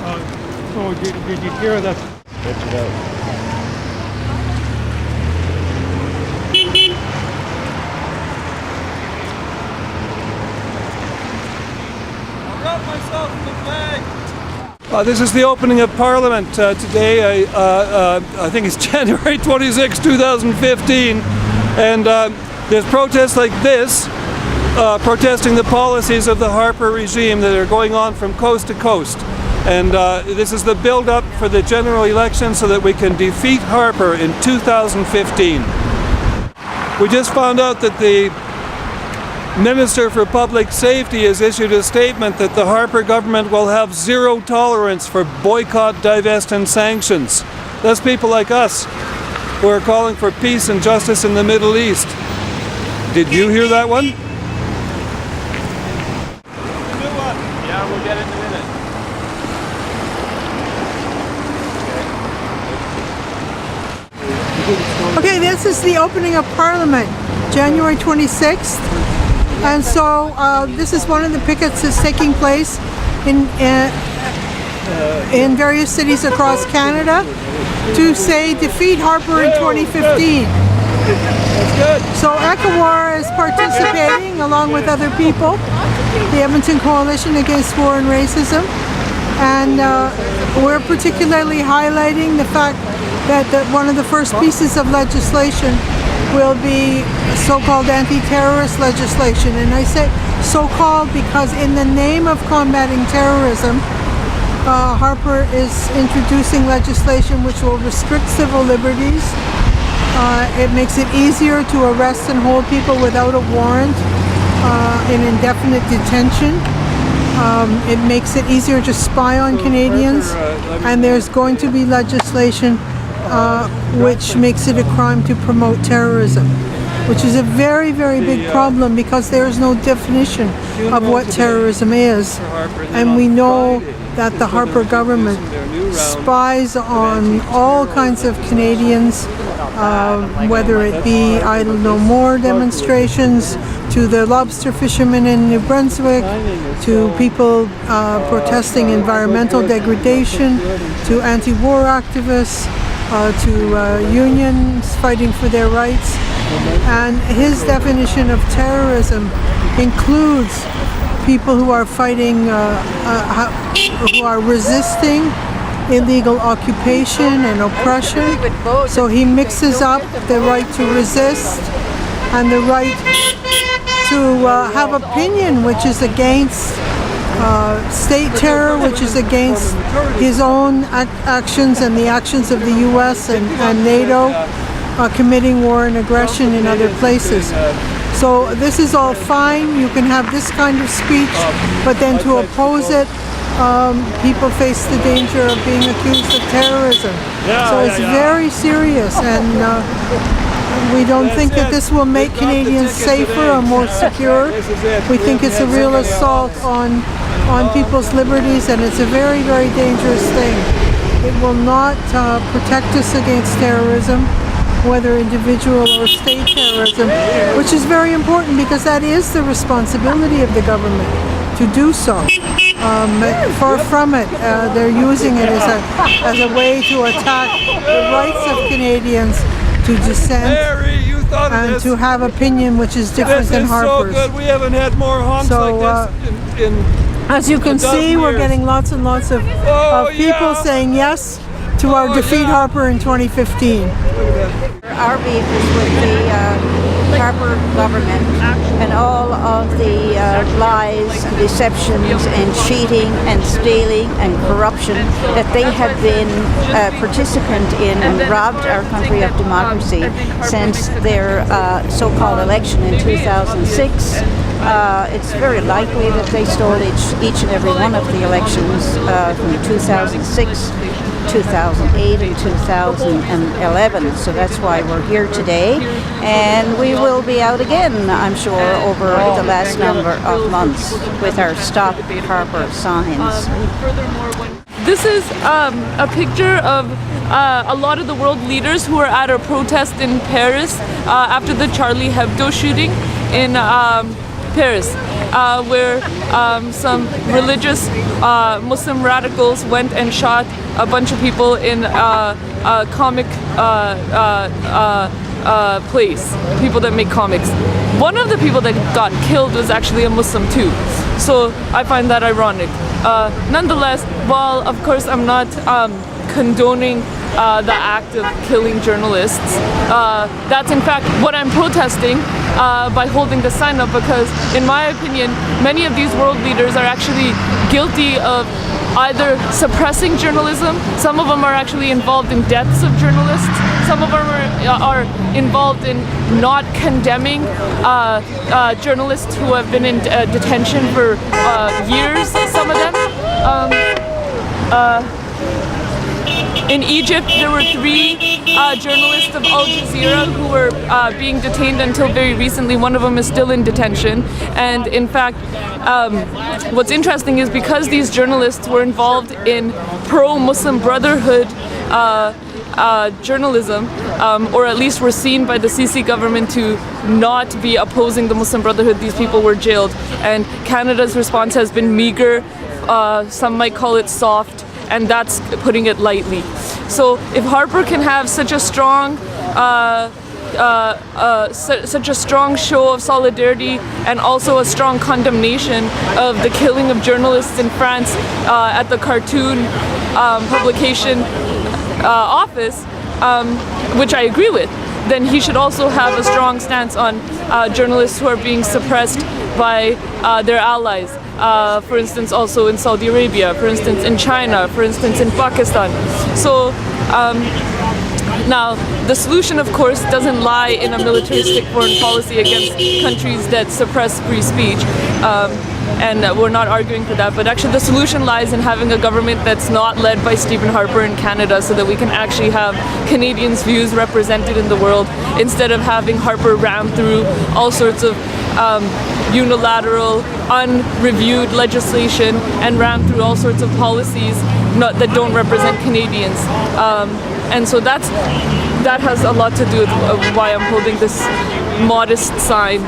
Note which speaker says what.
Speaker 1: So did you hear that?
Speaker 2: Stretch it out.
Speaker 3: This is the opening of Parliament today. I think it's January 26, 2015, and there's protests like this, protesting the policies of the Harper regime that are going on from coast to coast. And this is the build-up for the general election so that we can defeat Harper in 2015. We just found out that the Minister for Public Safety has issued a statement that the Harper government will have zero tolerance for boycott, divest and sanctions. That's people like us who are calling for peace and justice in the Middle East. Did you hear that one?
Speaker 2: Yeah, we'll get it in a minute.
Speaker 4: Okay, this is the opening of Parliament, January 26th. And so this is one of the pickets that's taking place in various cities across Canada to say defeat Harper in 2015. So ECAWAR is participating along with other people, the Edmonton Coalition Against War and Racism, and we're particularly highlighting the fact that one of the first pieces of legislation will be so-called anti-terrorist legislation. And I say so-called because in the name of combating terrorism, Harper is introducing legislation which will restrict civil liberties. It makes it easier to arrest and hold people without a warrant in indefinite detention. It makes it easier to spy on Canadians, and there's going to be legislation which makes it a crime to promote terrorism, which is a very, very big problem because there is no definition of what terrorism is. And we know that the Harper government spies on all kinds of Canadians, whether it be Idle No More demonstrations, to the lobster fishermen in New Brunswick, to people protesting environmental degradation, to anti-war activists, to unions fighting for their rights. And his definition of terrorism includes people who are fighting, who are resisting illegal occupation and oppression. So he mixes up the right to resist and the right to have opinion, which is against state terror, which is against his own actions and the actions of the US and NATO committing war and aggression in other places. So this is all fine. You can have this kind of speech, but then to oppose it, people face the danger of being accused of terrorism. So it's very serious, and we don't think that this will make Canadians safer or more secure. We think it's a real assault on people's liberties, and it's a very, very dangerous thing. It will not protect us against terrorism, whether individual or state terrorism, which is very important because that is the responsibility of the government to do so. Far from it, they're using it as a way to attack the rights of Canadians to dissent and to have opinion which is different than Harper's.
Speaker 3: So good. We haven't had more honks like this in
Speaker 4: as you can see, we're getting lots and lots of people saying yes to our defeat Harper in 2015.
Speaker 5: Our beef is with the Harper government and all of the lies and deceptions and cheating and stealing and corruption that they have been participant in and robbed our country of democracy since their so-called election in 2006. It's very likely that they stole each and every one of the elections from 2006, 2008 and 2011. So that's why we're here today, and we will be out again, I'm sure, over the last number of months with our Stop Harper signs.
Speaker 6: This is a picture of a lot of the world leaders who are at a protest in Paris after the Charlie Hebdo shooting in Paris, where some religious Muslim radicals went and shot a bunch of people in a comic place, people that make comics. One of the people that got killed was actually a Muslim too, so I find that ironic. Nonetheless, while of course I'm not condoning the act of killing journalists, that's in fact what I'm protesting by holding the sign up, because in my opinion many of these world leaders are actually guilty of either suppressing journalism, some of them are actually involved in deaths of journalists, some of them are involved in not condemning journalists who have been in detention for years, some of them. In Egypt, there were 3 journalists of Al Jazeera who were being detained until very recently. One of them is still in detention. And in fact, what's interesting is because these journalists were involved in pro-Muslim Brotherhood journalism, or at least were seen by the Sisi government to not be opposing the Muslim Brotherhood, these people were jailed. And Canada's response has been meager, some might call it soft, and that's putting it lightly. So if Harper can have such a strong show of solidarity and also a strong condemnation of the killing of journalists in France at the cartoon publication office, which I agree with, then he should also have a strong stance on journalists who are being suppressed by their allies. For instance, also in Saudi Arabia, for instance in China, for instance in Pakistan. So now the solution of course doesn't lie in a militaristic foreign policy against countries that suppress free speech, and we're not arguing for that, but actually the solution lies in having a government that's not led by Stephen Harper in Canada, so that we can actually have Canadians' views represented in the world, instead of having Harper ram through all sorts of unilateral, unreviewed legislation and ram through all sorts of policies that don't represent Canadians. And so that has a lot to do with why I'm holding this modest sign